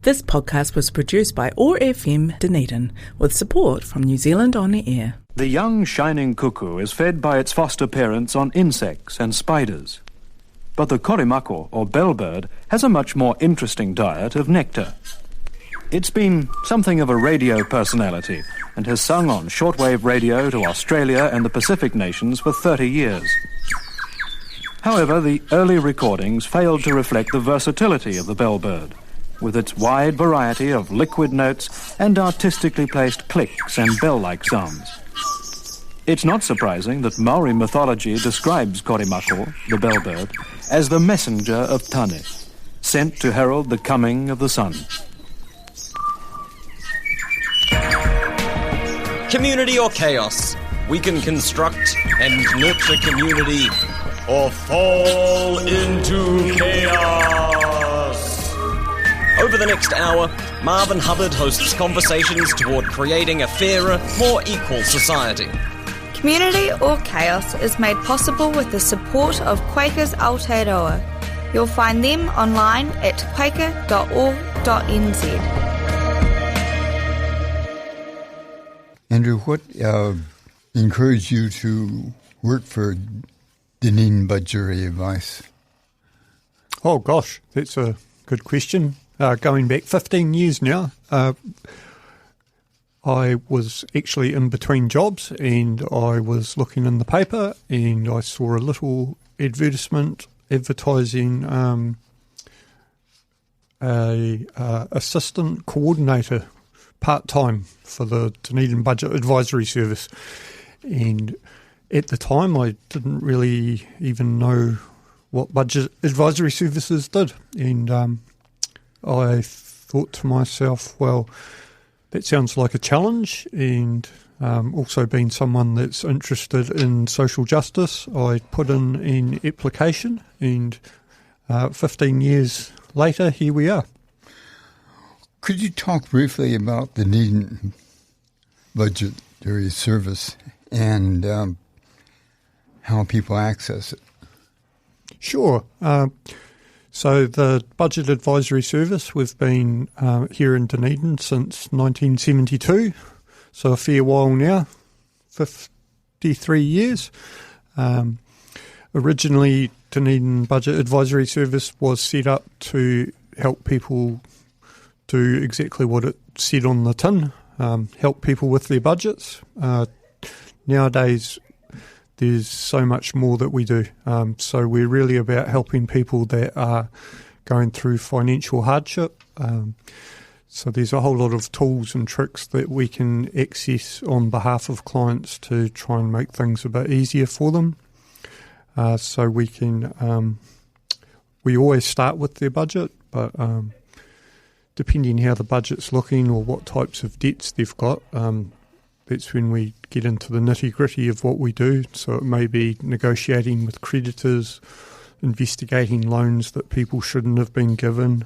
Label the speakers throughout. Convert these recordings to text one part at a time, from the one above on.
Speaker 1: This podcast was produced by OAR FM Dunedin with support from New Zealand On Air.
Speaker 2: The young shining cuckoo is fed by its foster parents on insects and spiders. But the korimako, or bellbird, has a much more interesting diet of nectar. It's been something of a radio personality and has sung on shortwave radio to Australia and the Pacific nations for 30 years. However, the early recordings failed to reflect the versatility of the bellbird, with its wide variety of liquid notes and artistically placed clicks and bell-like sounds. It's not surprising that Maori mythology describes korimako, the bellbird, as the messenger of Tane, sent to herald the coming of the sun.
Speaker 3: Community or chaos? We can construct and nurture community, or fall into chaos. Over the next hour, Marvin Hubbard hosts conversations toward creating a fairer, more equal society.
Speaker 4: Community or Chaos is made possible with the support of Quakers Aotearoa. You'll find them online at quaker.org.nz.
Speaker 5: Andrew, what encouraged you to work for Dunedin Budgetary Advice?
Speaker 6: Oh gosh, that's a good question. Going back 15 years now, I was actually in between jobs and I was looking in the paper and I saw a little advertisement advertising a assistant coordinator part-time for the Dunedin Budget Advisory Service. And at the time I didn't really even know what budget advisory services did. And I thought to myself, well, that sounds like a challenge, and also being someone that's interested in social justice, I put in an application, and 15 years later, here we are.
Speaker 5: Could you talk briefly about the Dunedin Budgetary Service and how people access it?
Speaker 6: Sure. So the Budget Advisory Service, we've been here in Dunedin since 1972, so a fair while now, 53 years. Originally, Dunedin Budget Advisory Service was set up to help people do exactly what it said on the tin, help people with their budgets. Nowadays, there's so much more that we do. So we're really about helping people that are going through financial hardship. So there's a whole lot of tools and tricks that we can access on behalf of clients to try and make things a bit easier for them. So we can, we always start with their budget, but depending how the budget's looking or what types of debts they've got, that's when we get into the nitty-gritty of what we do. So it may be negotiating with creditors, investigating loans that people shouldn't have been given,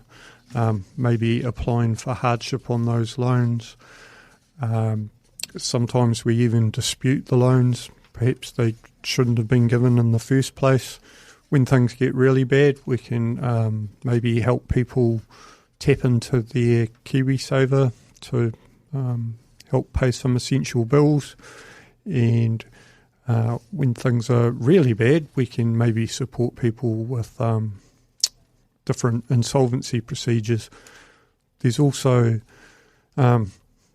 Speaker 6: maybe applying for hardship on those loans. Sometimes we even dispute the loans. Perhaps they shouldn't have been given in the first place. When things get really bad, we can maybe help people tap into their KiwiSaver to help pay some essential bills, and when things are really bad, we can maybe support people with different insolvency procedures. There's also,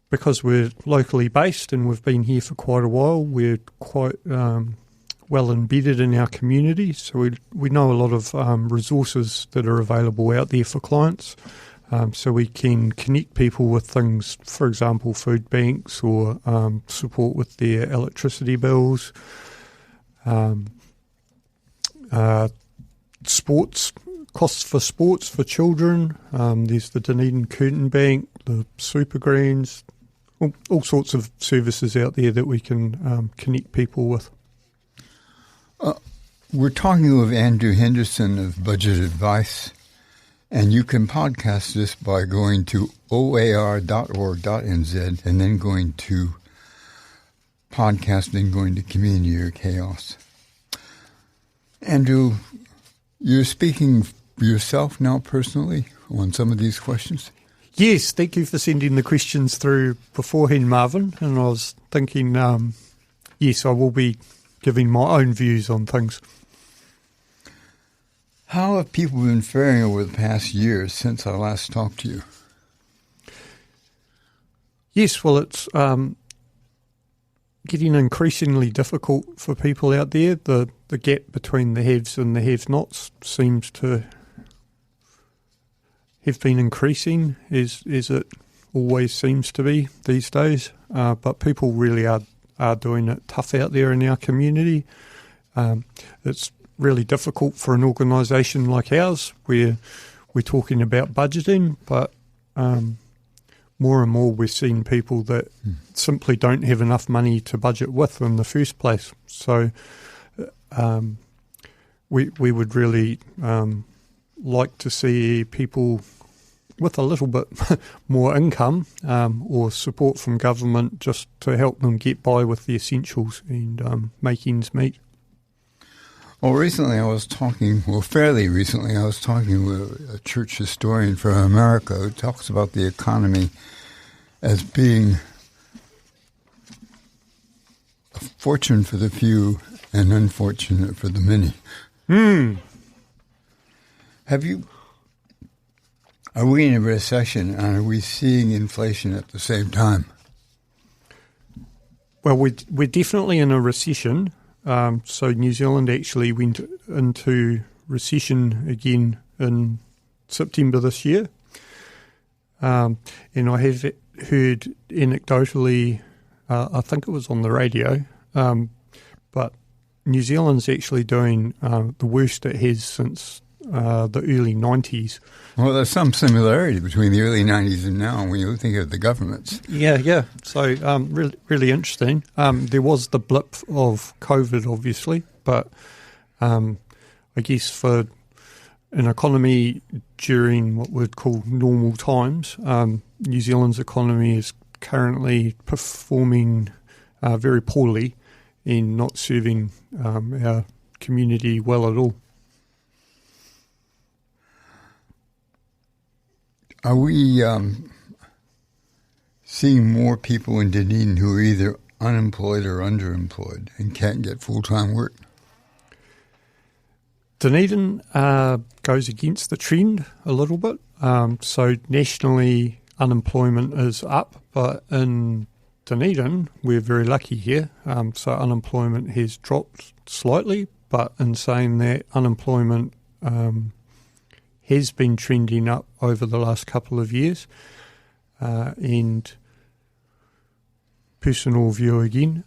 Speaker 6: because we're locally based and we've been here for quite a while, we're quite well embedded in our community, so we know a lot of resources that are available out there for clients. So we can connect people with things, for example, food banks or support with their electricity bills, sports, costs for sports for children. There's the Dunedin Curtain Bank, the Super Greens, all sorts of services out there that we can connect people with.
Speaker 5: We're talking with Andrew Henderson of Budget Advice. And you can podcast this by going to oar.org.nz and then going to podcast and going to Community or Chaos. Andrew, you're speaking for yourself now personally on some of these questions?
Speaker 6: Yes, thank you for sending the questions through beforehand, Marvin. And I was thinking, yes, I will be giving my own views on things.
Speaker 5: How have people been faring over the past year since I last talked to you?
Speaker 6: Yes, well, it's getting increasingly difficult for people out there. The gap between the haves and the have-nots seems to have been increasing, as it always seems to be these days. But people really are doing it tough out there in our community. It's really difficult for an organisation like ours where we're talking about budgeting, but more and more we're seeing people that simply don't have enough money to budget with in the first place. So we would really like to see people with a little bit more income or support from government just to help them get by with the essentials and make ends meet.
Speaker 5: Well, fairly recently, I was talking with a church historian from America who talks about the economy as being a fortune for the few and unfortunate for the many. Are we in a recession, and are we seeing inflation at the same time?
Speaker 6: Well, we're definitely in a recession. So New Zealand actually went into recession again in September this year. And I have heard anecdotally, I think it was on the radio, but New Zealand's actually doing the worst it has since the early 90s.
Speaker 5: Well, there's some similarity between the early 90s and now when you think of the governments.
Speaker 6: Yeah. So really interesting. There was the blip of COVID, obviously, but I guess for an economy during what we'd call normal times, New Zealand's economy is currently performing very poorly in not serving our community well at all.
Speaker 5: Are we seeing more people in Dunedin who are either unemployed or underemployed and can't get full-time work?
Speaker 6: Dunedin goes against the trend a little bit. So nationally, unemployment is up, but in Dunedin, we're very lucky here. So unemployment has dropped slightly, but in saying that, unemployment has been trending up over the last couple of years. And personal view again,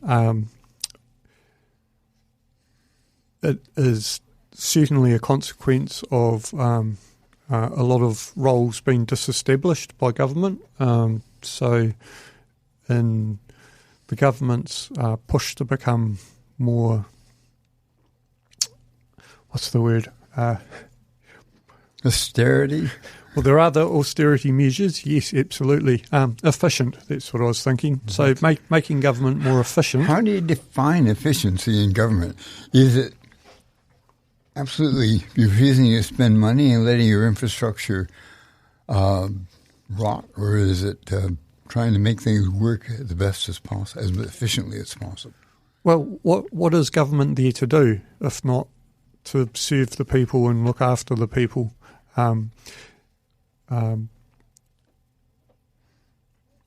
Speaker 6: it is certainly a consequence of a lot of roles being disestablished by government. So in the government's push to become more, what's the word?
Speaker 5: Austerity?
Speaker 6: Well, there are the austerity measures, yes, absolutely. Efficient, that's what I was thinking. So making government more efficient.
Speaker 5: How do you define efficiency in government? Is it absolutely refusing to spend money and letting your infrastructure rot, or is it trying to make things work the best as possible, as efficiently as possible?
Speaker 6: Well, what is government there to do, if not to serve the people and look after the people? I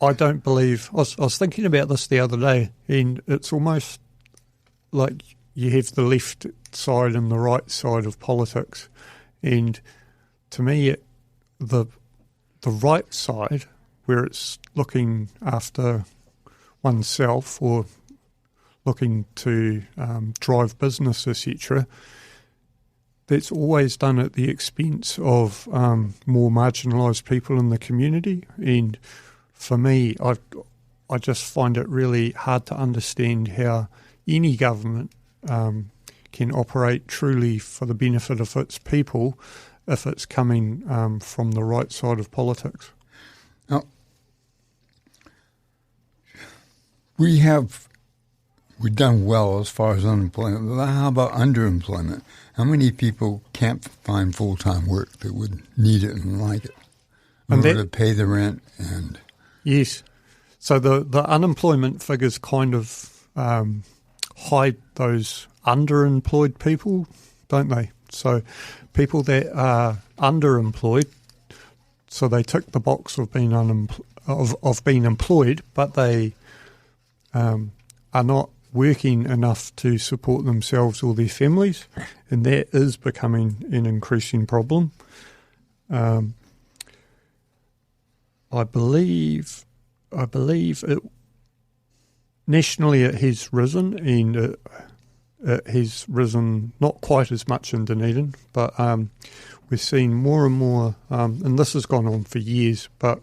Speaker 6: don't believe. I was thinking about this the other day, and it's almost like you have the left side and the right side of politics, and to me, the right side, where it's looking after oneself or looking to drive business, etc., that's always done at the expense of more marginalised people in the community. And for me, I just find it really hard to understand how any government can operate truly for the benefit of its people if it's coming from the right side of politics.
Speaker 5: Now, we've done well as far as unemployment, but how about underemployment? How many people can't find full-time work that would need it and like it? in order to pay the rent. And
Speaker 6: yes. So the unemployment figures kind of hide those underemployed people, don't they? So people that are underemployed, so they tick the box of being being employed, but they are not working enough to support themselves or their families, and that is becoming an increasing problem. I believe it nationally it has risen, and it has risen not quite as much in Dunedin, but we're seeing more and more, and this has gone on for years, but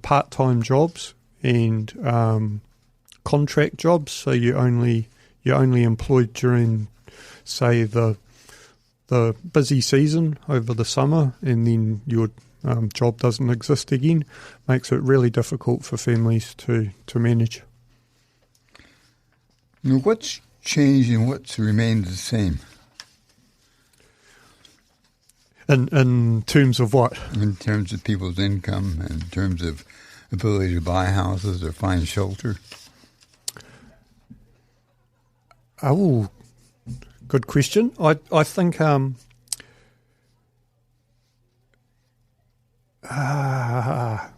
Speaker 6: part-time jobs and contract jobs. So you're only employed during, say, the busy season over the summer, and then your job doesn't exist again. Makes it really difficult for families to manage.
Speaker 5: Now, what's changed and what's remained the same?
Speaker 6: In terms of what?
Speaker 5: In terms of people's income, in terms of ability to buy houses or find shelter.
Speaker 6: Oh, good question. I think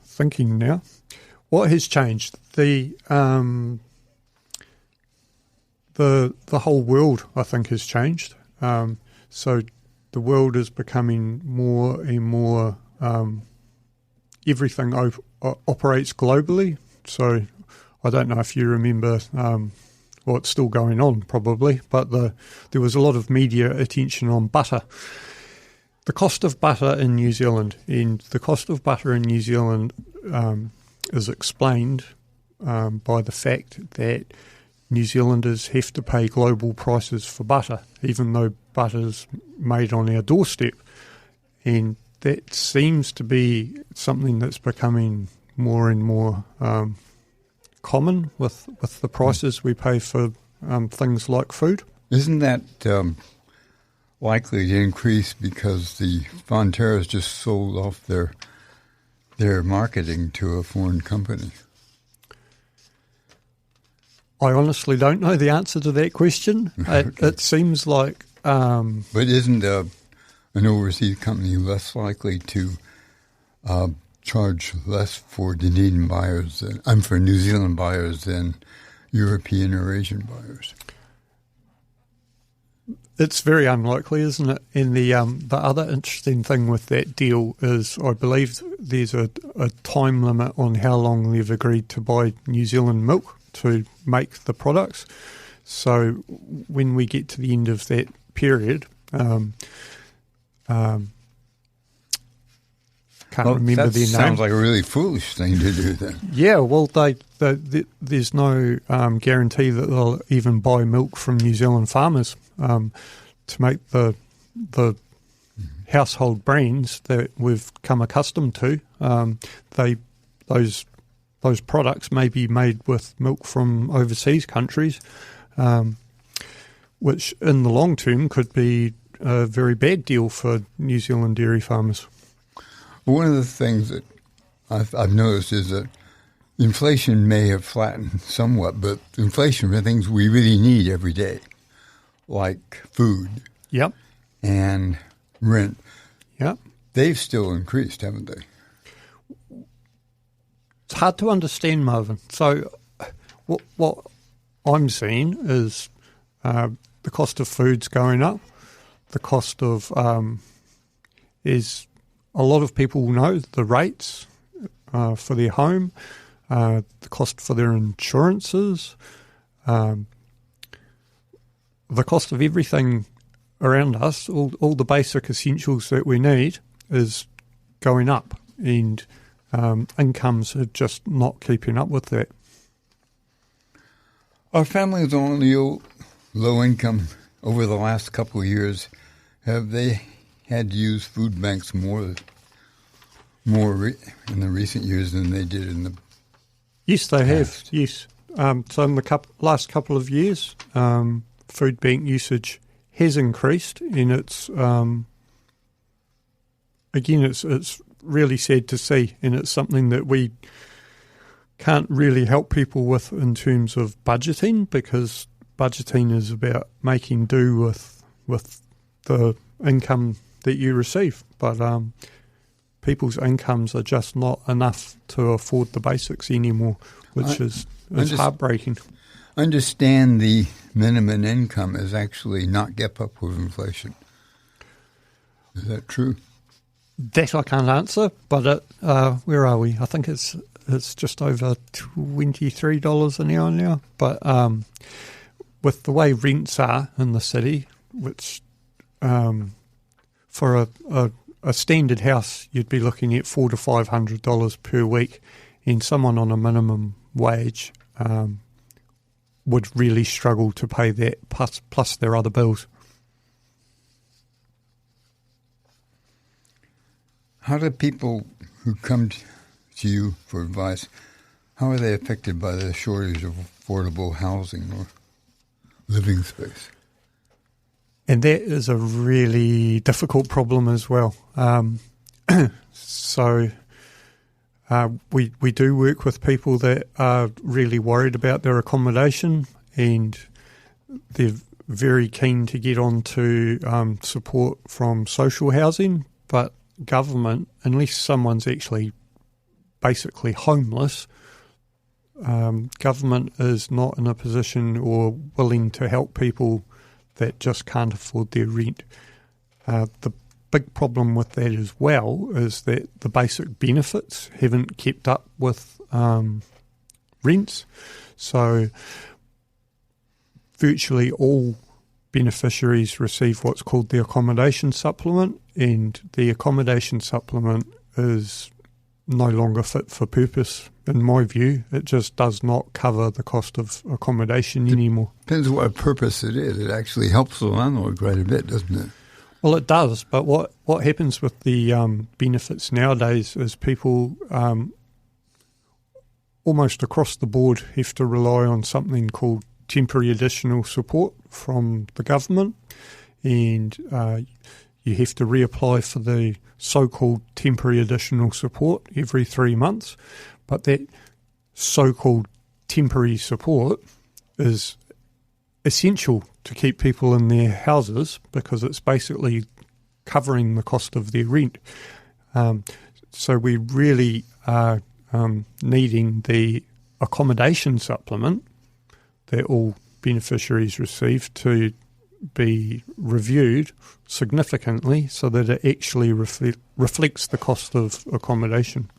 Speaker 6: thinking now, what has changed? The whole world, I think, has changed. So the world is becoming more and more. Everything operates globally. So I don't know if you remember. Well, it's still going on probably, but there was a lot of media attention on butter. The cost of butter in New Zealand, and the cost of butter in New Zealand is explained by the fact that New Zealanders have to pay global prices for butter, even though butter is made on our doorstep. And that seems to be something that's becoming more and more common with the prices we pay for things like food.
Speaker 5: Isn't that likely to increase because the Fonterras just sold off their marketing to a foreign company?
Speaker 6: I honestly don't know the answer to that question. It seems like...
Speaker 5: but isn't an overseas company less likely to charge less for Dunedin buyers for New Zealand buyers than European or Asian buyers?
Speaker 6: It's very unlikely, isn't it? And the other interesting thing with that deal is I believe there's a time limit on how long they've agreed to buy New Zealand milk to make the products. So when we get to the end of that period, can't remember their name.
Speaker 5: Sounds like a really foolish thing to do then.
Speaker 6: Yeah, well, there's no guarantee that they'll even buy milk from New Zealand farmers to make the household brands that we've come accustomed to. Those products may be made with milk from overseas countries, which in the long term could be a very bad deal for New Zealand dairy farmers.
Speaker 5: One of the things that I've noticed is that inflation may have flattened somewhat, but inflation for things we really need every day, like food and rent, they've still increased, haven't they?
Speaker 6: It's hard to understand, Marvin. So what I'm seeing is the cost of food's going up. The cost of is a lot of people know the rates for their home, the cost for their insurances, the cost of everything around us, all the basic essentials that we need is going up, and incomes are just not keeping up with that.
Speaker 5: Our families on the low income over the last couple of years, have they had to use food banks more in the recent years than they did in the
Speaker 6: Yes, they
Speaker 5: past?
Speaker 6: have, yes. So in the last couple of years, food bank usage has increased, and it's again, it's really sad to see, and it's something that we can't really help people with in terms of budgeting, because budgeting is about making do with the income that you receive. But people's incomes are just not enough to afford the basics anymore, which is heartbreaking.
Speaker 5: Understand the minimum income is actually not kept up with inflation. Is that true?
Speaker 6: That I can't answer, but where are we? I think it's just over $23 an hour now. But with the way rents are in the city, which for a standard house, you'd be looking at $400 to $500 per week, and someone on a minimum wage would really struggle to pay that plus their other bills.
Speaker 5: How do people who come to you for advice, how are they affected by the shortage of affordable housing or living space?
Speaker 6: And that is a really difficult problem as well. So we do work with people that are really worried about their accommodation, and they're very keen to get onto support from social housing, but government, unless someone's actually basically homeless, government is not in a position or willing to help people that just can't afford their rent. The big problem with that as well is that the basic benefits haven't kept up with rents. So virtually all beneficiaries receive what's called the accommodation supplement, and the accommodation supplement is no longer fit for purpose. In my view, it just does not cover the cost of accommodation anymore.
Speaker 5: Depends what purpose it is. It actually helps the landlord quite a bit, doesn't it?
Speaker 6: Well, it does, but what happens with the benefits nowadays is people almost across the board have to rely on something called temporary additional support from the government, and you have to reapply for the so-called temporary additional support every 3 months. But that so-called temporary support is essential to keep people in their houses because it's basically covering the cost of their rent. So we really are needing the accommodation supplement that all beneficiaries receive to be reviewed significantly so that it actually reflects the cost of accommodation.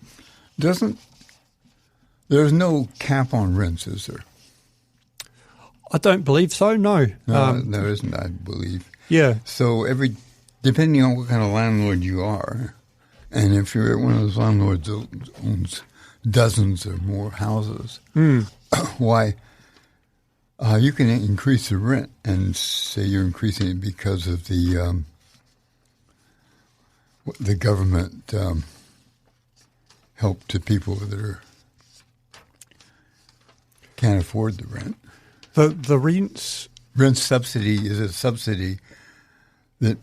Speaker 5: There's no cap on rents, is there?
Speaker 6: I don't believe so, no.
Speaker 5: No, there isn't, I believe.
Speaker 6: Yeah.
Speaker 5: So depending on what kind of landlord you are, and if you're one of those landlords that owns dozens or more houses, why you can increase the rent and say you're increasing it because of the government help to people that can't afford the rent.
Speaker 6: The rent
Speaker 5: subsidy is a subsidy that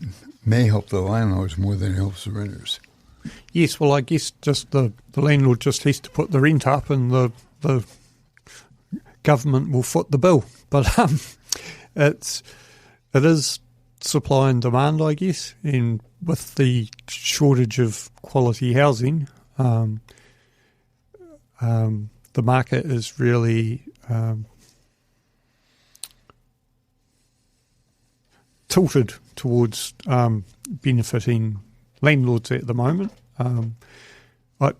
Speaker 5: may help the landlords more than it helps the renters.
Speaker 6: Yes, well, I guess just the landlord just has to put the rent up, and the government will foot the bill. But it is supply and demand, I guess, and with the shortage of quality housing, the market is really tilted towards benefiting landlords at the moment. I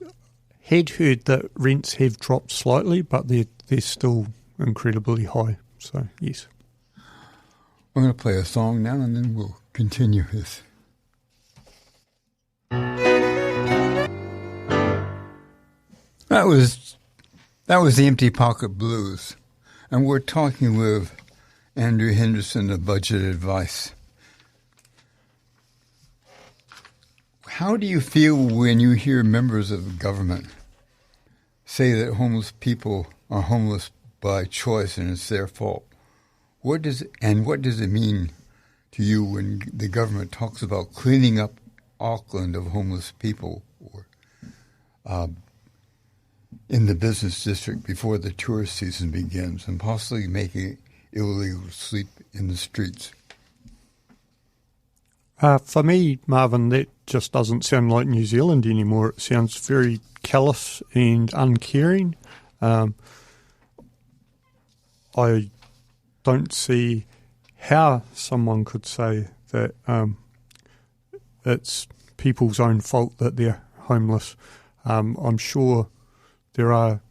Speaker 6: had heard that rents have dropped slightly, but they're still incredibly high. So, yes.
Speaker 5: I'm going to play a song now, and then we'll continue this. That was the Empty Pocket Blues, and we're talking with Andrew Henderson of Budget Advice. How do you feel when you hear members of government say that homeless people are homeless by choice and it's their fault? What does it mean to you when the government talks about cleaning up Auckland of homeless people or in the business district before the tourist season begins, and possibly making it illegal to sleep in the streets.
Speaker 6: For me, Marvin, that just doesn't sound like New Zealand anymore. It sounds very callous and uncaring. I don't see how someone could say that it's people's own fault that they're homeless. I'm sure there are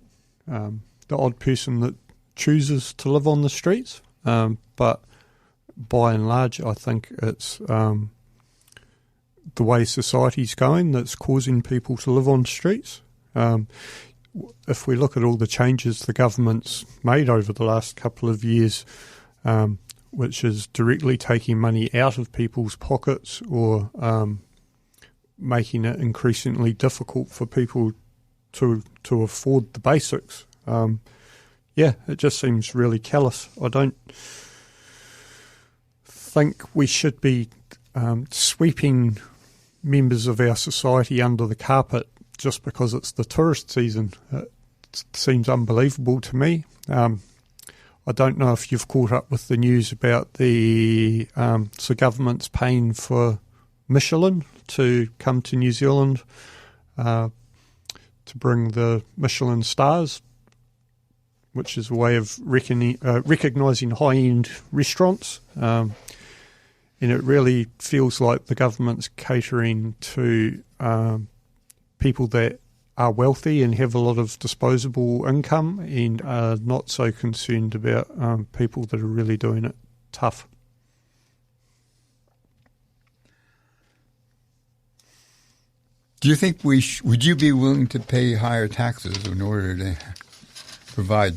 Speaker 6: the odd person that chooses to live on the streets, but by and large, I think it's the way society's going that's causing people to live on streets. If we look at all the changes the government's made over the last couple of years, which is directly taking money out of people's pockets or making it increasingly difficult for people to afford the basics, it just seems really callous. I don't think we should be sweeping members of our society under the carpet just because it's the tourist season. It seems unbelievable to me. I don't know if you've caught up with the news about the government's paying for Michelin to come to New Zealand to bring the Michelin stars, which is a way of recognising high-end restaurants. And it really feels like the government's catering to people that are wealthy and have a lot of disposable income and are not so concerned about people that are really doing it tough.
Speaker 5: Do you think would you be willing to pay higher taxes in order to provide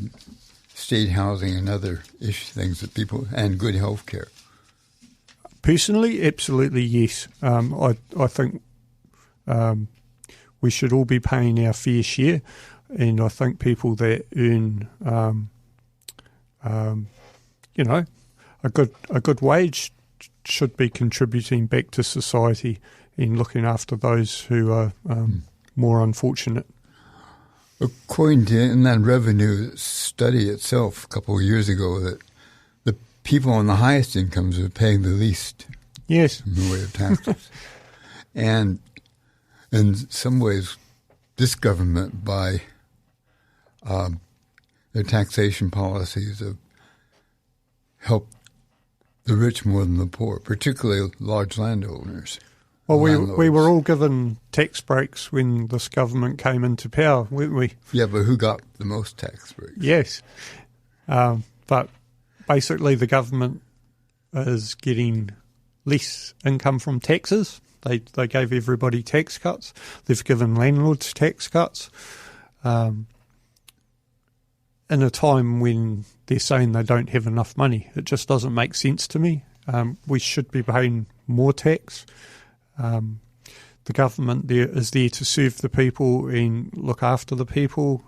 Speaker 5: state housing and other things that people, and good health care?
Speaker 6: Personally, absolutely yes. I think we should all be paying our fair share, and I think people that earn, a good wage should be contributing back to society and looking after those who are more unfortunate.
Speaker 5: According to Inland Revenue study itself a couple of years ago, that the people on the highest incomes are paying the least.
Speaker 6: Yes.
Speaker 5: In the way of taxes. And in some ways, this government, by their taxation policies, have helped the rich more than the poor, particularly large landowners.
Speaker 6: Well, we were all given tax breaks when this government came into power, weren't we?
Speaker 5: Yeah, but who got the most tax breaks?
Speaker 6: Yes. But basically the government is getting less income from taxes. They gave everybody tax cuts. They've given landlords tax cuts. In a time when they're saying they don't have enough money, it just doesn't make sense to me. We should be paying more tax. The government is there to serve the people and look after the people.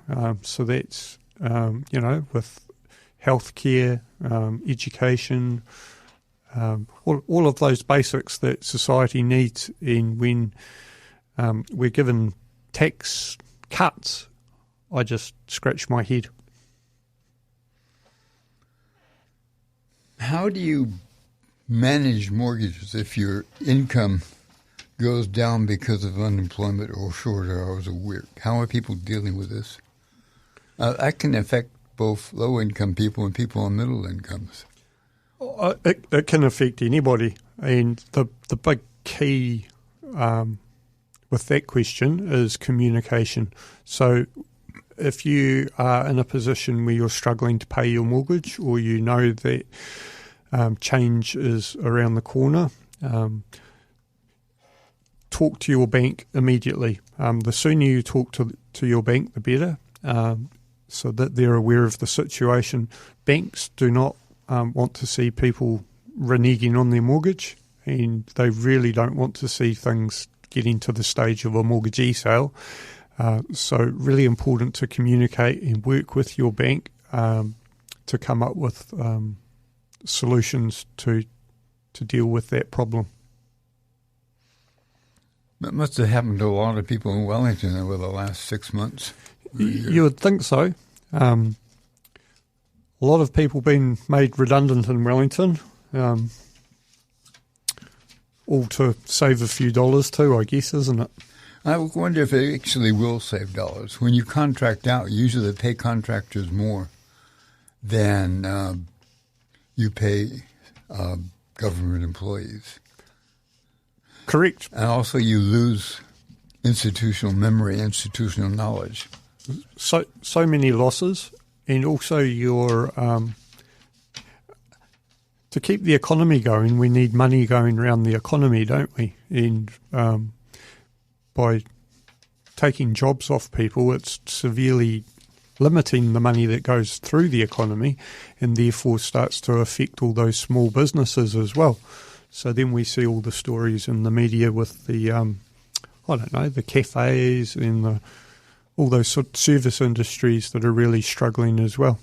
Speaker 6: So that's, with healthcare, education, all of those basics that society needs. And when we're given tax cuts, I just scratch my head.
Speaker 5: How do you manage mortgages if your income goes down because of unemployment or shorter hours of work? How are people dealing with this? That can affect both low-income people and people on middle incomes.
Speaker 6: It can affect anybody, and the big key with that question is communication. So if you are in a position where you're struggling to pay your mortgage, or you know that change is around the corner, talk to your bank immediately. The sooner you talk to your bank, the better, so that they're aware of the situation. Banks do not want to see people reneging on their mortgage, and they really don't want to see things getting to the stage of a mortgagee sale. So really important to communicate and work with your bank to come up with solutions to deal with that problem.
Speaker 5: That must have happened to a lot of people in Wellington over the last 6 months.
Speaker 6: You would think so. A lot of people been made redundant in Wellington, all to save a few dollars too, I guess, isn't it?
Speaker 5: I wonder if it actually will save dollars. When you contract out, usually they pay contractors more than you pay government employees.
Speaker 6: Correct.
Speaker 5: And also you lose institutional memory, institutional knowledge.
Speaker 6: So many losses, and also to keep the economy going, we need money going around the economy, don't we? And by taking jobs off people, it's severely limiting the money that goes through the economy, and therefore starts to affect all those small businesses as well. So then we see all the stories in the media with the, the cafes and all those sort of service industries that are really struggling as well.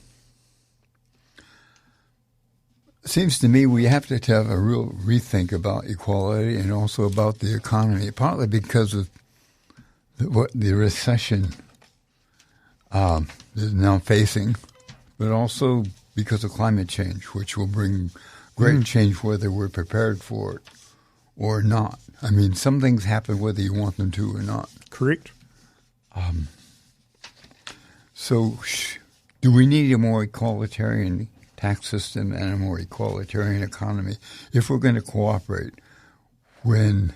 Speaker 5: It seems to me we have to have a real rethink about equality and also about the economy, partly because of what the recession is now facing, but also because of climate change, which will bring great change whether we're prepared for it or not. I mean, some things happen whether you want them to or not.
Speaker 6: Correct.
Speaker 5: So do we need a more egalitarian tax system and a more egalitarian economy if we're going to cooperate when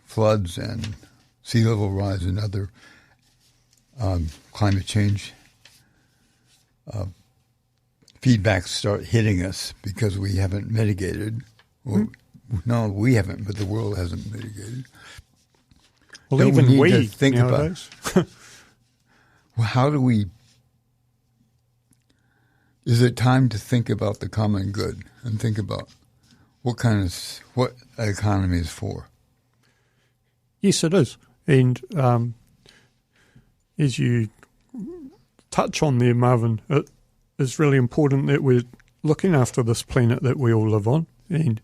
Speaker 5: floods and sea level rise and other climate change feedbacks start hitting us because we haven't mitigated? Well, no, we haven't, but the world hasn't mitigated.
Speaker 6: Well,
Speaker 5: Don't
Speaker 6: even
Speaker 5: we need to think
Speaker 6: nowadays.
Speaker 5: about well, how do we? Is it time to think about the common good and think about what an economy is for?
Speaker 6: Yes, it is. And as you touch on there, Marvin, it is really important that we're looking after this planet that we all live on. And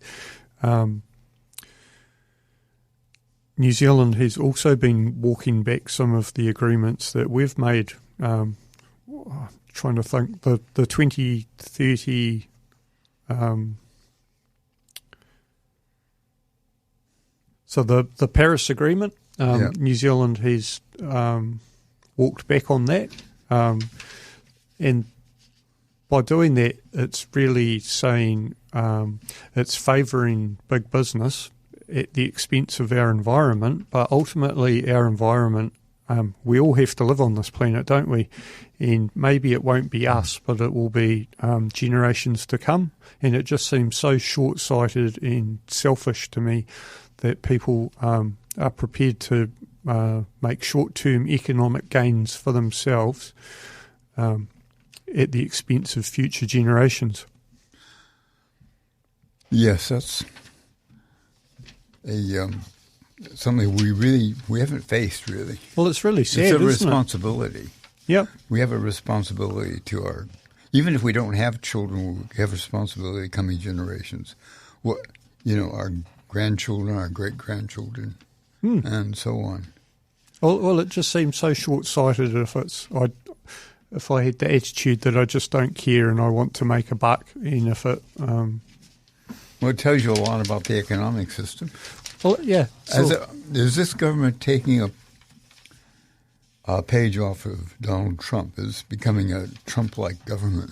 Speaker 6: New Zealand has also been walking back some of the agreements that we've made. Trying to think, the 2030 so the Paris Agreement, New Zealand has walked back on that. And by doing that, it's really saying it's favouring big business at the expense of our environment, but ultimately our environment, we all have to live on this planet, don't we? And maybe it won't be us, but it will be generations to come. And it just seems so short-sighted and selfish to me that people are prepared to make short-term economic gains for themselves at the expense of future generations.
Speaker 5: Yes, that's something we haven't faced really.
Speaker 6: Well, it's really sad.
Speaker 5: It's a
Speaker 6: isn't
Speaker 5: responsibility.
Speaker 6: It? Yep.
Speaker 5: We have a responsibility to even if we don't have children, we have a responsibility to coming generations. Our grandchildren, our great grandchildren, and so on.
Speaker 6: Well, it just seems so short-sighted if I had the attitude that I just don't care and I want to make a buck, and if it.
Speaker 5: Well, it tells you a lot about the economic system.
Speaker 6: Well, yeah.
Speaker 5: Is this government taking a page off of Donald Trump? Is becoming a Trump-like government?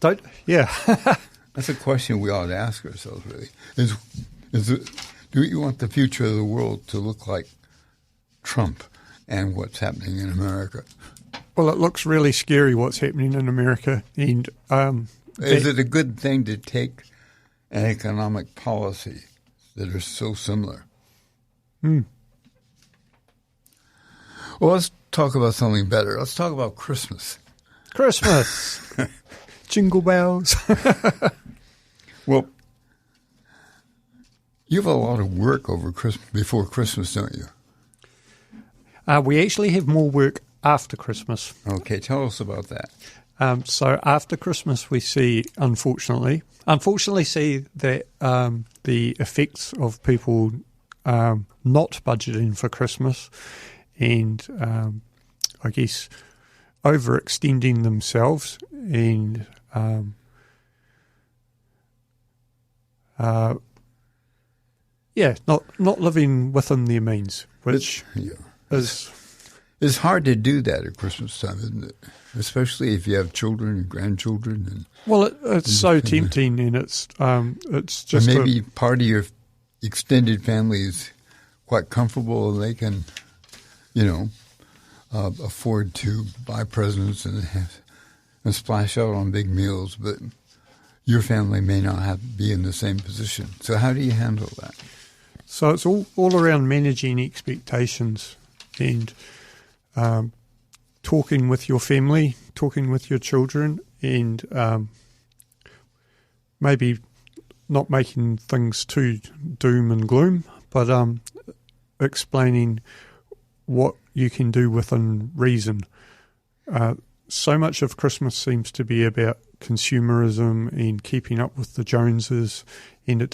Speaker 5: That's a question we ought to ask ourselves, really. Do you want the future of the world to look like Trump and what's happening in America?
Speaker 6: Well, it looks really scary what's happening in America. And
Speaker 5: is it a good thing to take an economic policy that are so similar? Well, let's talk about something better. Let's talk about Christmas.
Speaker 6: Christmas! Jingle bells.
Speaker 5: Well, you have a lot of work before Christmas, don't you?
Speaker 6: We actually have more work after Christmas.
Speaker 5: Okay, tell us about that.
Speaker 6: So after Christmas, we see, unfortunately see that the effects of people not budgeting for Christmas and I guess overextending themselves and not living within their means, which is...
Speaker 5: It's hard to do that at Christmas time, isn't it? Especially if you have children and grandchildren.
Speaker 6: It's so tempting, and it's just...
Speaker 5: And maybe part of your extended family is quite comfortable and they can, afford to buy presents and splash out on big meals, but your family may not be in the same position. So how do you handle that?
Speaker 6: So it's all around managing expectations and talking with your family, talking with your children, and maybe not making things too doom and gloom, but explaining what you can do within reason. So much of Christmas seems to be about consumerism and keeping up with the Joneses, and it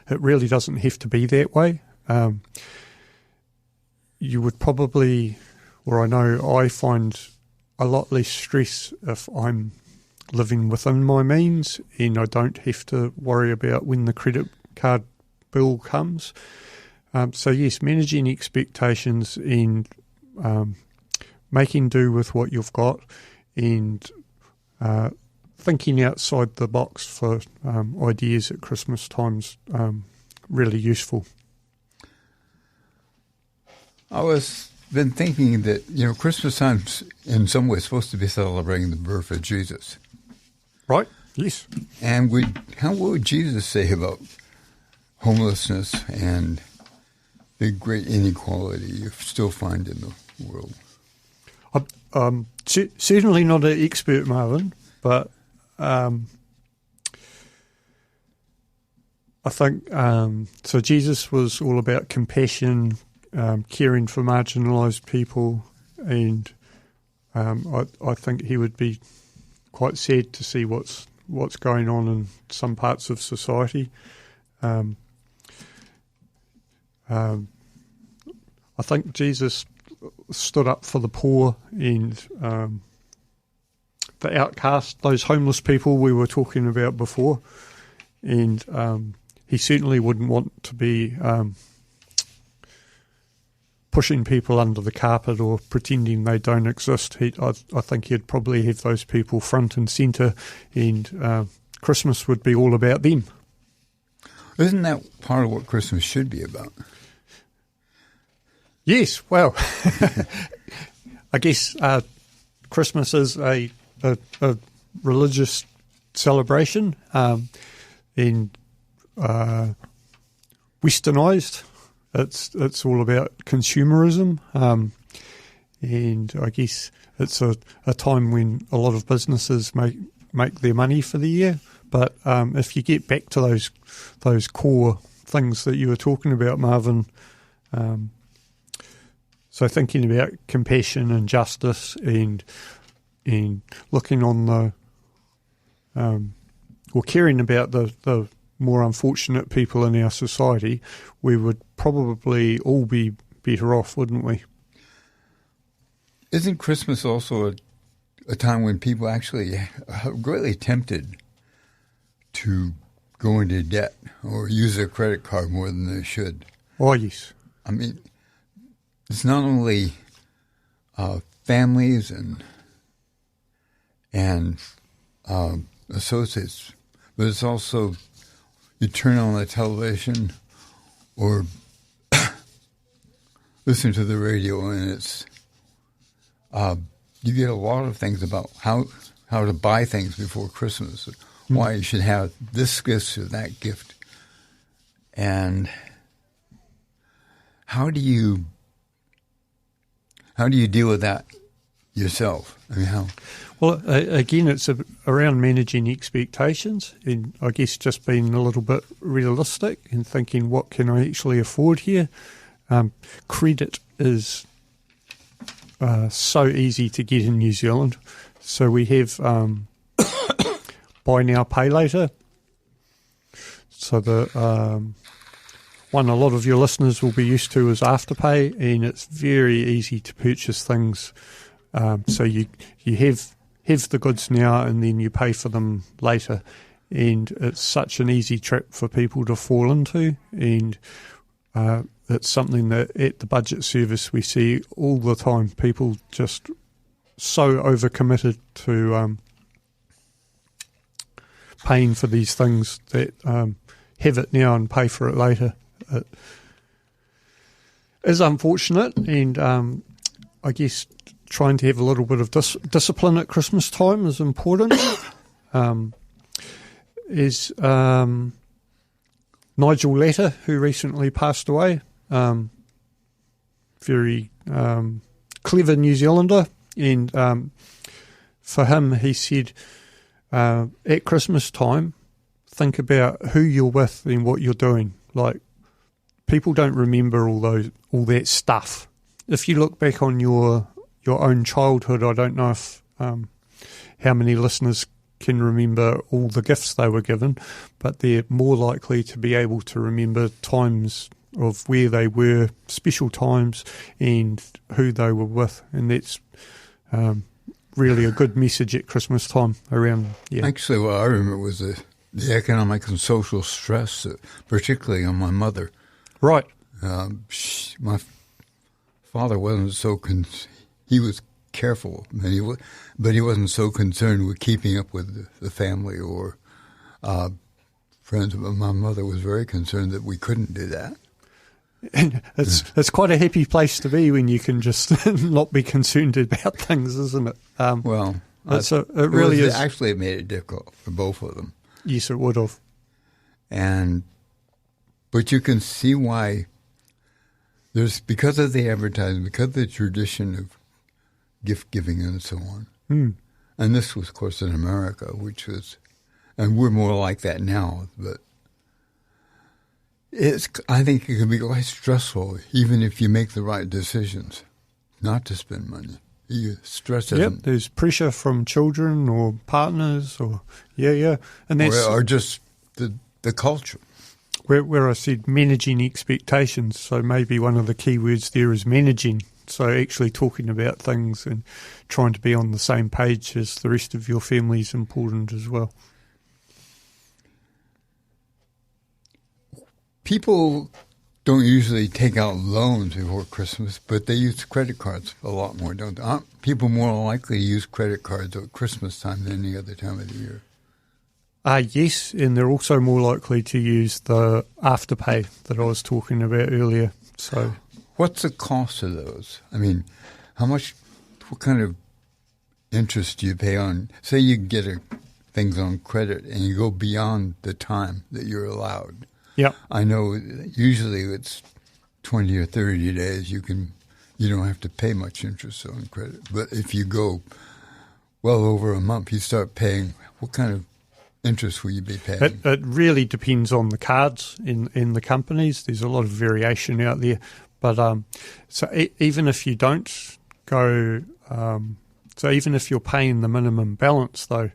Speaker 6: really doesn't have to be that way. You would probably, or I know I find a lot less stress if I'm living within my means and I don't have to worry about when the credit card bill comes. So yes, managing expectations and making do with what you've got and thinking outside the box for ideas at Christmas time's really useful.
Speaker 5: I was been thinking that, Christmas time's in some ways supposed to be celebrating the birth of Jesus.
Speaker 6: Right, yes.
Speaker 5: And what would Jesus say about homelessness and the great inequality you still find in the world?
Speaker 6: Certainly not an expert, Marvin, but I think so. Jesus was all about compassion, caring for marginalised people, and I think he would be quite sad to see what's going on in some parts of society. I think Jesus stood up for the poor and the outcast, those homeless people we were talking about before, and he certainly wouldn't want to be pushing people under the carpet or pretending they don't exist. I think he'd probably have those people front and centre, and Christmas would be all about them.
Speaker 5: Isn't that part of what Christmas should be about?
Speaker 6: Yes, well, I guess Christmas is a religious celebration and westernised. It's all about consumerism, and I guess it's a time when a lot of businesses make their money for the year. But if you get back to those core things that you were talking about, Marvin, so thinking about compassion and justice and looking on the or caring about the more unfortunate people in our society, we would probably all be better off, wouldn't we?
Speaker 5: Isn't Christmas also a time when people actually are greatly tempted to go into debt or use their credit card more than they should?
Speaker 6: Oh, yes.
Speaker 5: I mean, it's not only families and associates, but it's also you turn on the television or listen to the radio, and it's you get a lot of things about how to buy things before Christmas, why you should have this gift or that gift, and how do you deal with that yourself? I mean, how?
Speaker 6: Well, again, it's around managing expectations, and I guess just being a little bit realistic and thinking, what can I actually afford here? Credit is so easy to get in New Zealand. So we have buy now, pay later. So the one a lot of your listeners will be used to is Afterpay, and it's very easy to purchase things. So you have the goods now and then you pay for them later. And it's such an easy trap for people to fall into, and it's something that at the budget service we see all the time. People just so overcommitted to paying for these things that have it now and pay for it later. It is unfortunate, and I guess trying to have a little bit of discipline at Christmas time is important. Is Nigel Latter, who recently passed away, very clever New Zealander, and for him, he said, at Christmas time, think about who you're with and what you're doing. Like, people don't remember all that stuff. If you look back on your own childhood, I don't know if how many listeners can remember all the gifts they were given, but they're more likely to be able to remember times of where they were, special times, and who they were with, and that's really a good message at Christmas time around. Yeah.
Speaker 5: Actually, what I remember was the economic and social stress, particularly on my mother.
Speaker 6: Right.
Speaker 5: My father wasn't so he was careful, but he wasn't so concerned with keeping up with the family or friends. But my mother was very concerned that we couldn't do that.
Speaker 6: And it's quite a happy place to be when you can just not be concerned about things, isn't it? It really is.
Speaker 5: Actually, it made it difficult for both of them.
Speaker 6: Yes, it would have.
Speaker 5: But you can see why because of the advertising, because of the tradition of gift giving and so on. And this was, of course, in America, and we're more like that now, but I think it can be quite stressful, even if you make the right decisions, not to spend money. There's
Speaker 6: pressure from children or partners, or and that's
Speaker 5: or just the culture.
Speaker 6: Where I said managing expectations, so maybe one of the key words there is managing. So actually talking about things and trying to be on the same page as the rest of your family is important as well.
Speaker 5: People don't usually take out loans before Christmas, but they use credit cards a lot more, don't they? Aren't people more likely to use credit cards at Christmas time than any other time of the year?
Speaker 6: Yes, and they're also more likely to use the Afterpay that I was talking about earlier. So,
Speaker 5: what's the cost of those? I mean, what kind of interest do you pay on, say you get things on credit and you go beyond the time that you're allowed?
Speaker 6: Yeah.
Speaker 5: I know usually it's 20 or 30 days. You don't have to pay much interest on credit. But if you go well over a month, you start paying. What kind of interest will you be paying?
Speaker 6: It really depends on the cards in the companies. There's a lot of variation out there. But even if you don't go, so even if you're paying the minimum balance, though,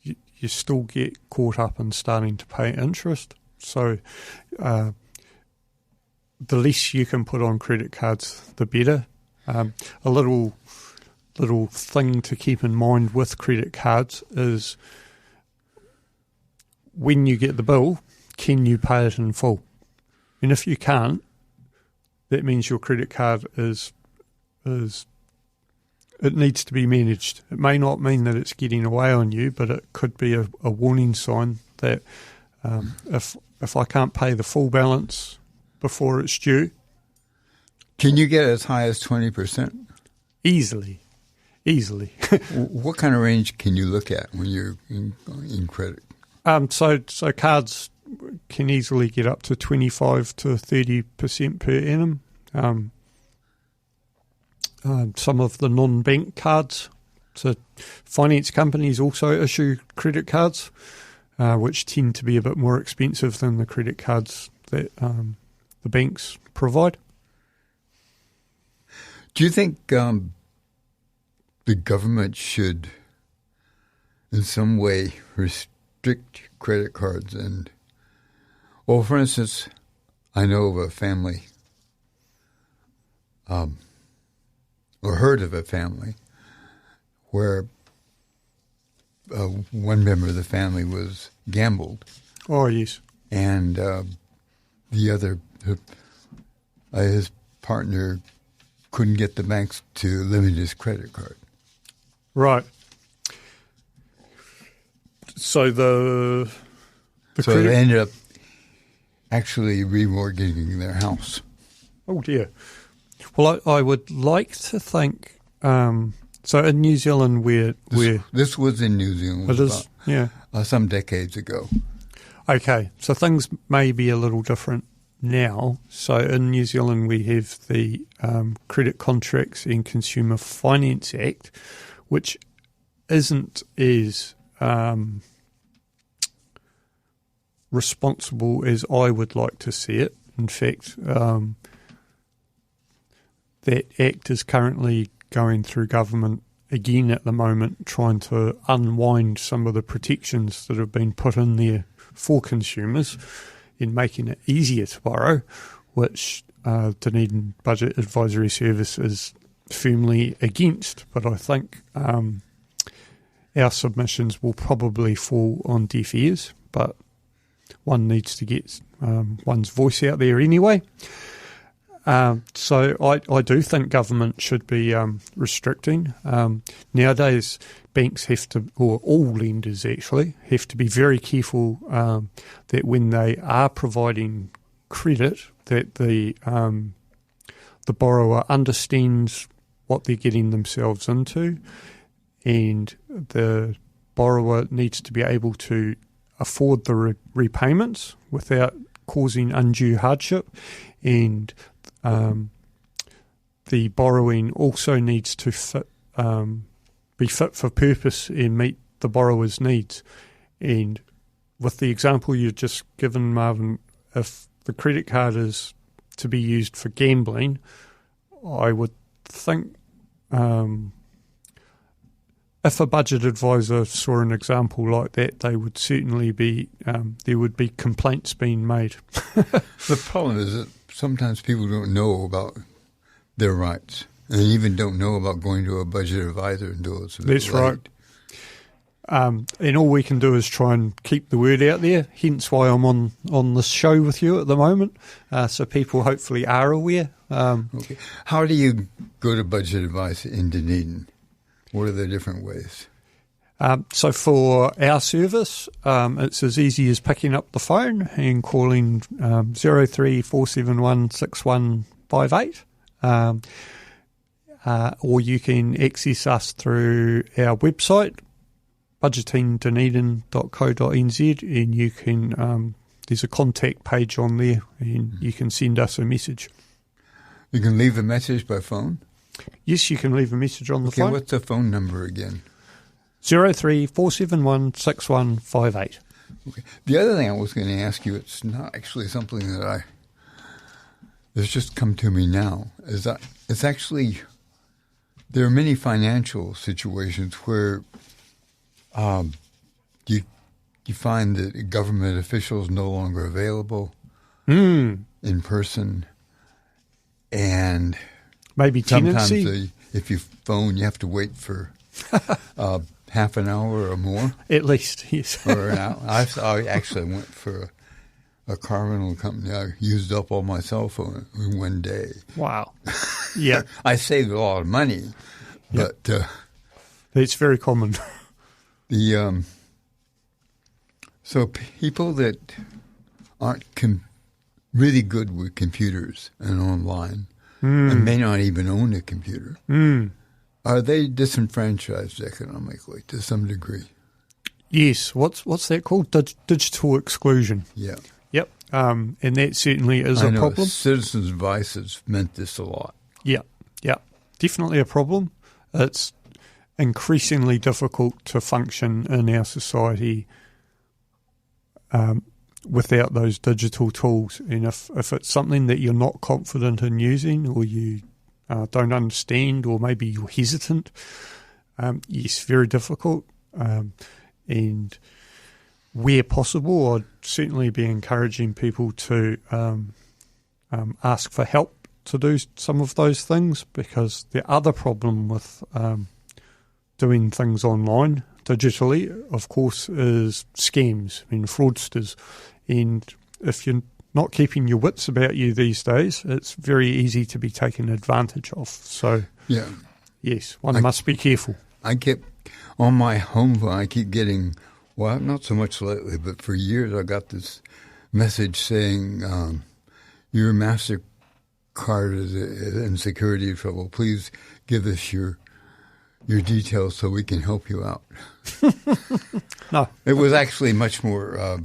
Speaker 6: you still get caught up in starting to pay interest. So the less you can put on credit cards, the better. A little thing to keep in mind with credit cards is when you get the bill, can you pay it in full? And if you can't, that means your credit card it needs to be managed. It may not mean that it's getting away on you, but it could be a warning sign that if I can't pay the full balance before it's due.
Speaker 5: Can you get as high as 20%?
Speaker 6: Easily.
Speaker 5: What kind of range can you look at when you're in credit?
Speaker 6: So cards can easily get up to 25 to 30% per annum. Some of the non-bank cards, so finance companies also issue credit cards, which tend to be a bit more expensive than the credit cards that the banks provide.
Speaker 5: Do you think the government should in some way restrict credit cards. And, well, for instance, I know of a family, or heard of a family, where one member of the family was gambled.
Speaker 6: Oh, yes.
Speaker 5: And the other, his partner couldn't get the banks to limit his credit card.
Speaker 6: Right. So the
Speaker 5: so they ended up actually remortgaging their house.
Speaker 6: Oh, dear. Well, I would like to think... so in New Zealand,
Speaker 5: this was in New Zealand.
Speaker 6: It is, yeah.
Speaker 5: Some decades ago.
Speaker 6: Okay, so things may be a little different now. So in New Zealand, we have the Credit Contracts and Consumer Finance Act, which isn't as responsible as I would like to see it. In fact, that act is currently going through government again at the moment, trying to unwind some of the protections that have been put in there for consumers in making it easier to borrow, which Dunedin Budget Advisory Service is firmly against. But I think our submissions will probably fall on deaf ears, but one needs to get one's voice out there anyway. So I do think government should be restricting. Nowadays, banks have to, or all lenders actually, have to be very careful that when they are providing credit, that the borrower understands what they're getting themselves into, and the borrower needs to be able to afford the repayments without causing undue hardship, and the borrowing also needs to be fit for purpose and meet the borrower's needs. And with the example you've just given, Marvin, if the credit card is to be used for gambling, I would think if a budget advisor saw an example like that, they would certainly be there would be complaints being made.
Speaker 5: The problem is that sometimes people don't know about their rights, and even don't know about going to a budget advisor until it's a bit
Speaker 6: That's
Speaker 5: late.
Speaker 6: right. And all we can do is try and keep the word out there, hence why I'm on this show with you at the moment, so people hopefully are aware.
Speaker 5: Okay. How do you go to budget advice in Dunedin? What are the different ways?
Speaker 6: So for our service, it's as easy as picking up the phone and calling 03-471 6158. Or you can access us through our website, budgetingdunedin.co.nz, and you can there's a contact page on there, and you can send us a message.
Speaker 5: You can leave a message by phone?
Speaker 6: Yes, you can leave a message on the phone.
Speaker 5: Okay, what's the phone number again?
Speaker 6: 03-471 6158.
Speaker 5: Okay. The other thing I was going to ask you, it's not actually something that it's just come to me now, is that it's actually, there are many financial situations where you find that government officials no longer available in person, and
Speaker 6: maybe tenancy.
Speaker 5: Sometimes if you phone, you have to wait for half an hour or more.
Speaker 6: At least, yes.
Speaker 5: Or an hour. I actually went for a car rental company. I used up all my cell phone in one day.
Speaker 6: Wow. Yeah.
Speaker 5: I saved a lot of money, but
Speaker 6: it's very common.
Speaker 5: So people that aren't really good with computers and online and may not even own a computer, are they disenfranchised economically to some degree?
Speaker 6: Yes. What's that called? Digital exclusion.
Speaker 5: Yeah.
Speaker 6: Yep. And that certainly is a problem.
Speaker 5: Citizens' Advice has meant this a lot.
Speaker 6: Yeah. Yeah. Definitely a problem. It's increasingly difficult to function in our society without those digital tools. And if it's something that you're not confident in using, or you don't understand, or maybe you're hesitant, yes, very difficult. and where possible, I'd certainly be encouraging people to ask for help to do some of those things, because the other problem with doing things online digitally, of course, is scams and fraudsters. And if you're not keeping your wits about you these days, it's very easy to be taken advantage of. So,
Speaker 5: Yeah.
Speaker 6: yes, one must be careful.
Speaker 5: I kept, on my home phone, I keep getting, well, not so much lately, but for years I got this message saying, your MasterCard is in security trouble. Please give us your details so we can help you out.
Speaker 6: No.
Speaker 5: It was actually much more,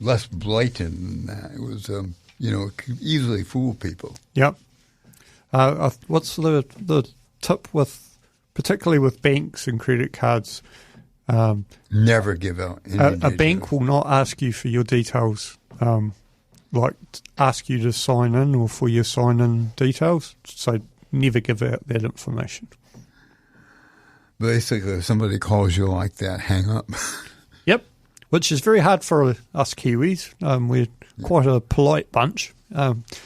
Speaker 5: less blatant than that. It was, it could easily fool people.
Speaker 6: Yep. What's the tip with, particularly with banks and credit cards?
Speaker 5: Never give out any
Speaker 6: A
Speaker 5: details.
Speaker 6: bank will not ask you for your details, like ask you to sign in or for your sign-in details. So never give out that information.
Speaker 5: Basically, if somebody calls you like that, hang up.
Speaker 6: Yep, which is very hard for us Kiwis. We're quite a polite bunch,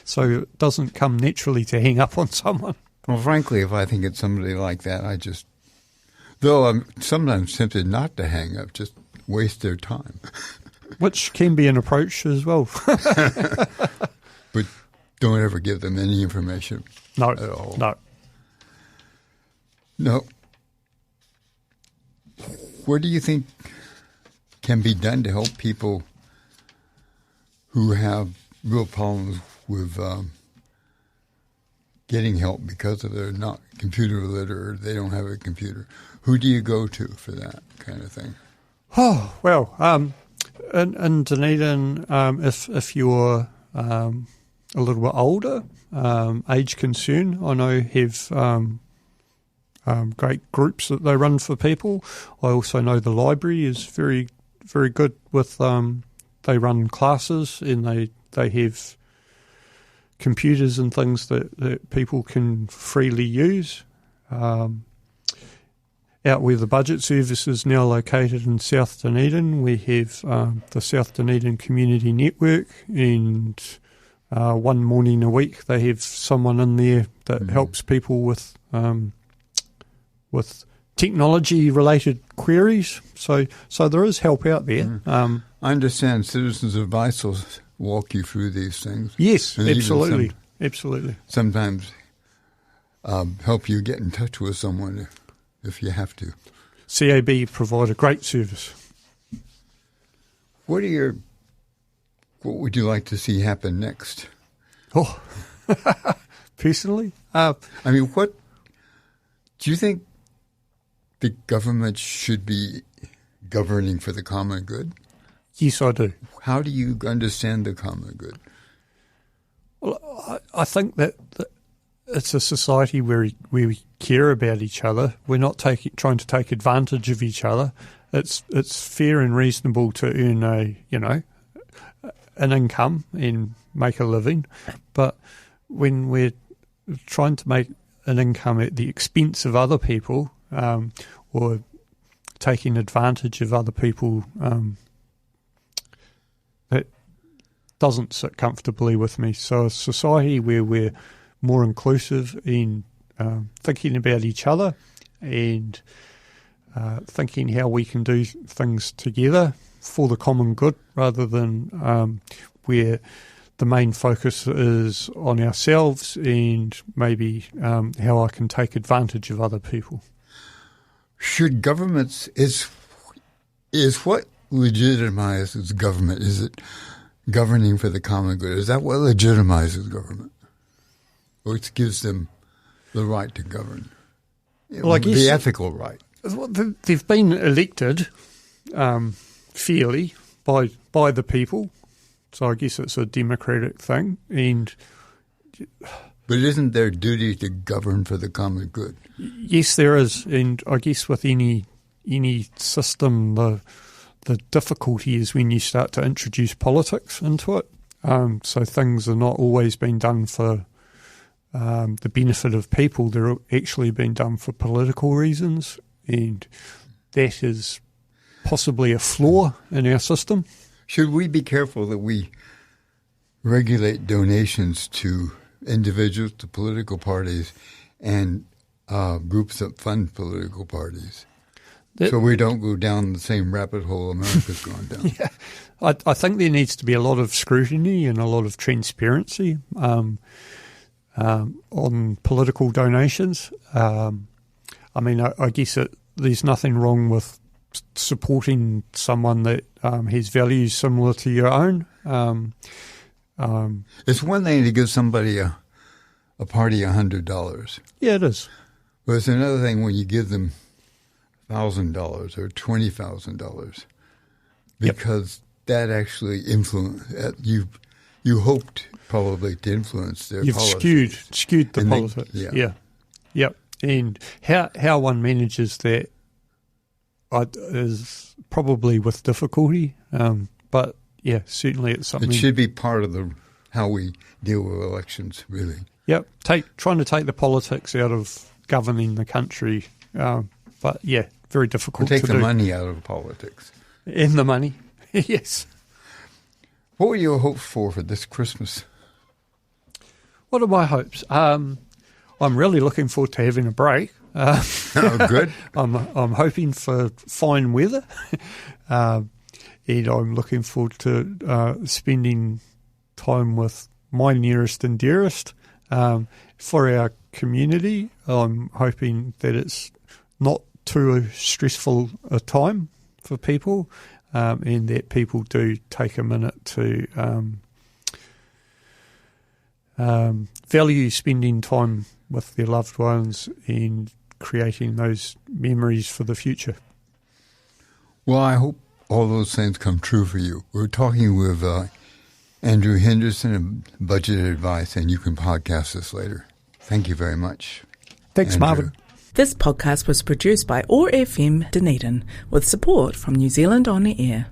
Speaker 6: so it doesn't come naturally to hang up on someone.
Speaker 5: Well, frankly, if I think it's somebody like that, though I'm sometimes tempted not to hang up, just waste their time.
Speaker 6: Which can be an approach as well.
Speaker 5: But don't ever give them any information
Speaker 6: No,
Speaker 5: at all. No. What do you think can be done to help people who have real problems with getting help because of they're not computer literate or they don't have a computer? Who do you go to for that kind of thing?
Speaker 6: Oh, well, in Dunedin, if you're a little bit older, age concern, I know have great groups that they run for people. I also know the library is very, very good with, they run classes and they have computers and things that people can freely use. Out where the budget service is now located in South Dunedin, we have the South Dunedin Community Network, and one morning a week they have someone in there that helps people with technology-related queries. So there is help out there.
Speaker 5: I understand Citizens Advice will walk you through these things.
Speaker 6: Yes,
Speaker 5: And even
Speaker 6: absolutely. Absolutely.
Speaker 5: Sometimes help you get in touch with someone if you have to.
Speaker 6: CAB provide a great service.
Speaker 5: What would you like to see happen next?
Speaker 6: Oh, personally?
Speaker 5: What do you think the government should be governing for the common good?
Speaker 6: Yes, I do.
Speaker 5: How do you understand the common good?
Speaker 6: Well, I think that it's a society where we care about each other. We're not trying to take advantage of each other. It's fair and reasonable to earn an income and make a living, but when we're trying to make an income at the expense of other people, or taking advantage of other people, that doesn't sit comfortably with me. So a society where we're more inclusive in thinking about each other and thinking how we can do things together for the common good, rather than where the main focus is on ourselves and maybe how I can take advantage of other people.
Speaker 5: Should governments is what legitimizes government? Is it governing for the common good? Is that what legitimizes government? Or it gives them the right to govern?
Speaker 6: Well, I guess
Speaker 5: the ethical right.
Speaker 6: They've been elected fairly by the people, so I guess it's a democratic thing.
Speaker 5: But isn't their duty to govern for the common good?
Speaker 6: Yes, there is, and I guess with any system, the difficulty is when you start to introduce politics into it. So things are not always being done for the benefit of people. They're actually being done for political reasons, and that is possibly a flaw in our system.
Speaker 5: Should we be careful that we regulate donations to individuals, to political parties, and groups that fund political parties? So we don't go down the same rabbit hole America's gone down.
Speaker 6: Yeah, I think there needs to be a lot of scrutiny and a lot of transparency on political donations. I mean, I guess there's nothing wrong with supporting someone that has values similar to your own.
Speaker 5: It's one thing to give somebody a party $100.
Speaker 6: Yeah, it is.
Speaker 5: But it's another thing when you give them $1,000 or $20,000, because that actually you hoped probably to influence their policies.
Speaker 6: You've skewed the politics. Yeah. And how one manages that is probably with difficulty, but yeah, certainly it's something.
Speaker 5: It should be part of how we deal with elections, really.
Speaker 6: Yep, trying to take the politics out of governing the country, but yeah, very difficult to do.
Speaker 5: Take the money out of politics.
Speaker 6: And the money, yes.
Speaker 5: What were your hopes for this Christmas?
Speaker 6: What are my hopes? I'm really looking forward to having a break.
Speaker 5: Good.
Speaker 6: I'm hoping for fine weather, and I'm looking forward to spending time with my nearest and dearest. For our community, I'm hoping that it's not too stressful a time for people, and that people do take a minute to value spending time with their loved ones and creating those memories for the future.
Speaker 5: Well, I hope all those things come true for you. We're talking with Andrew Henderson of Budget Advice, and you can podcast this later. Thank you very much.
Speaker 6: Thanks,
Speaker 5: Andrew.
Speaker 6: Marvin.
Speaker 1: This podcast was produced by OAR FM Dunedin with support from New Zealand On the Air.